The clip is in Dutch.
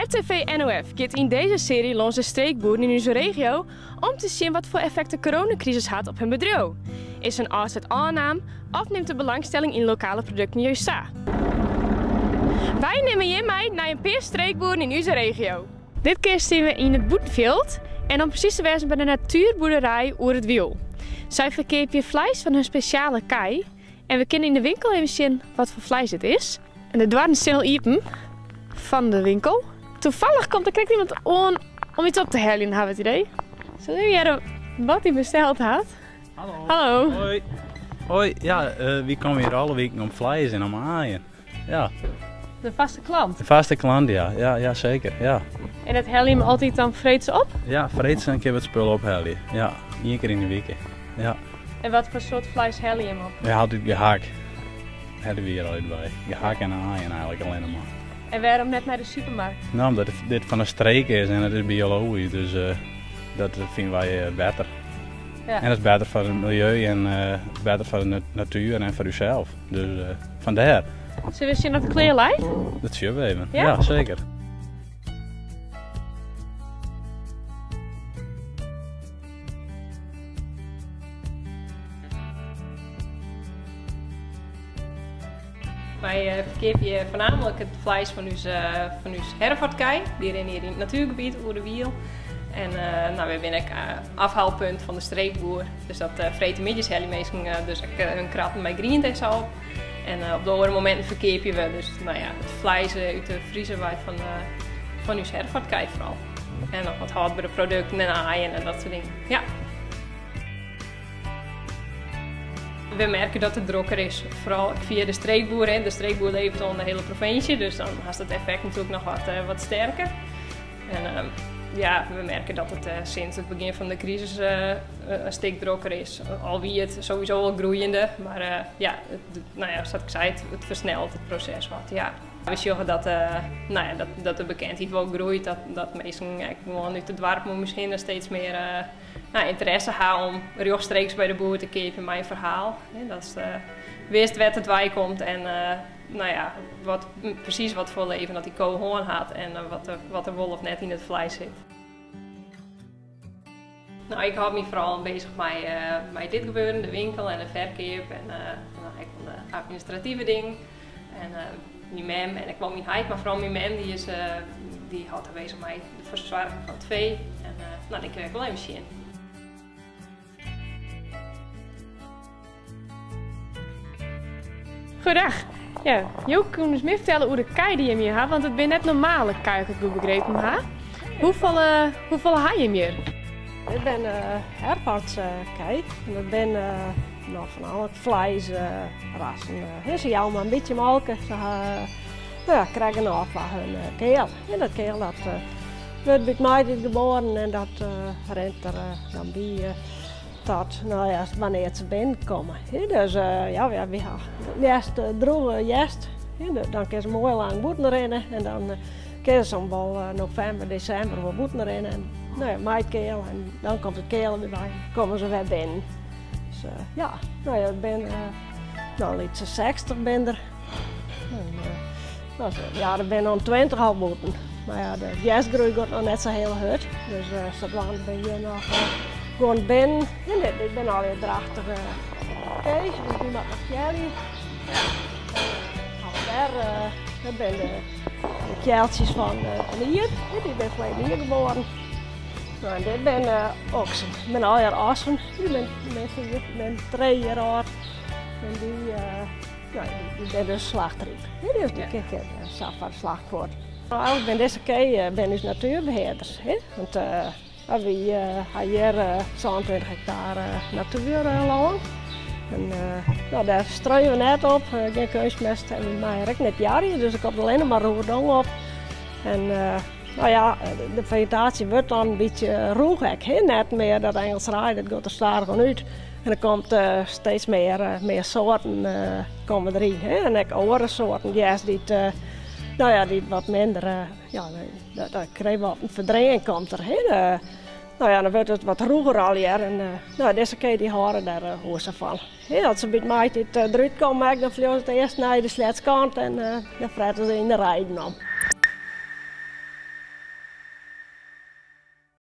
RTV NOF gaat in deze serie langs de streekboeren in onze regio om te zien wat voor effect de coronacrisis had op hun bedrijf. Is een afzet aanname of neemt de belangstelling in lokale producten juist aan? Wij nemen je mee naar een paar streekboeren in onze regio. Dit keer zien we in het Boetenveld en om precies te wezen bij de natuurboerderij Oer het Wiel. Zij verkopen vlees van hun speciale kei en we kunnen in de winkel even zien wat voor vlees het is. En de dwarren zijn al iepen van de winkel. Toevallig komt er krijgt iemand om iets op te halen, hebben we het idee. Zullen we jaren wat hij besteld had? Hallo. Hallo. Hoi. Hoi, ja, wie komen hier alle weken om vlees en om aaien? Ja. De vaste klant. De vaste klant, ja. Ja, zeker, ja. En dat hel je hem altijd dan vreeds op? Ja, vreeds een keer wat spullen ophalen. Ja, 1 keer in de week. Ja. En wat voor soort vlees hel je hem op? We hadden gehakt. Hadden we hier altijd bij. Gehakt en aaien eigenlijk alleen maar. En waarom net naar de supermarkt? Nou, omdat dit van een streek is en het is biologisch, dus dat vinden wij beter. Ja. En dat is beter voor het milieu en beter voor de natuur en voor uzelf. Dus vandaar. Zullen we zien dat het kleer lijkt? Dat zien we even. Ja? Ja, zeker. Wij verkopen voornamelijk het vlees van ons hervaartkei, hier in het natuurgebied Oer de Wiel. En we hebben ook afhaalpunt van de streekboer, dus dat vreten midjes hele meesten dus hun kratten met groenten zo op. En op de andere momenten verkopen we dus het vlees uit de vriezer van ons hervaartkei vooral. En nog wat houdbare producten en aaien en dat soort dingen. Ja. We merken dat het drukker is, vooral via de streekboer. De streekboer leeft al in de hele provincie, dus dan is het effect natuurlijk nog wat sterker. En we merken dat het sinds het begin van de crisis een stuk drukker is. Al wie het sowieso al groeiende, maar zoals ik zei, het versnelt het proces wat. Ja. We zien dat de bekendheid wel groeit, dat mensen gewoon uit het dorp misschien steeds meer interesse hebben om rechtstreeks bij de boer te kopen met een verhaal. Dat is wist wat het wij komt en precies wat voor leven dat die koe gewoon had en wat er wel of net in het vlees zit. Nou, ik hou me vooral bezig met dit gebeuren, de winkel en de verkoop en de administratieve dingen. En mijn mem en ik woon mijn heid, maar vooral mijn mem die houdt bezig met de verzorging van het vee. En die krijg ik wel even zien. Goedendag. Ja, je kunt ons meer vertellen hoe de kei die je meer hebt, want het ben net normale kei, als ik goed begrepen heb. Hoeveel heb je meer? Ik ben hervaartskei en dat ben van alle vleesrassen. Ze jou maar een beetje melken, ze krijgen af van hun keel. En dat keel wordt bij mij geboren en dat rent er dan bij tot wanneer het ze binnenkomen. Dus we hebben eerst droge jest, dan kunnen ze mooi lang boeten rennen en dan kunnen ze wel november, december wel boeten rennen. En, maaikeel en dan komt het keel weer bij, komen ze weer binnen. Dus ik ben iets 60 ben er. En, er ben al 20 al boeten. Maar ja, de jestgroei gaat nog net zo heel hard. Dus zolang ben je nog gewoon binnen. En ik ben alweer drachtig. Oké, dus nu mag ik jullie. Dat zijn de kjeltjes van hier. Die ben verleden hier geboren. Nou, dit ben oksen. Ik ben al jaar assen. Ik ben 3 jaar oud. En die ben dus slachtriep. Dus die kijk van slachtvoort. Nou, ik ben deze keer ben dus natuurbeheerders. Want we hebben hier 22 hectare natuurland. En daar strooien we net op, geen kunstmest en maar ik net jaren, dus ik heb alleen maar roerdong op. En de vegetatie wordt dan een beetje roegek, net meer dat Engels raai, dat gaat er stadig uit. En er komt steeds meer soorten komen erin. En ook andere soorten, die wat minder, daar krijg je wat een verdringing komt er. Dan wordt het wat roeger al hier en deze keer die horen daar hoe ze van. Als ze bij mij dit eruit komen, dan vliegen ze het eerst naar de sletskant en dan fretten ze in de rijden om.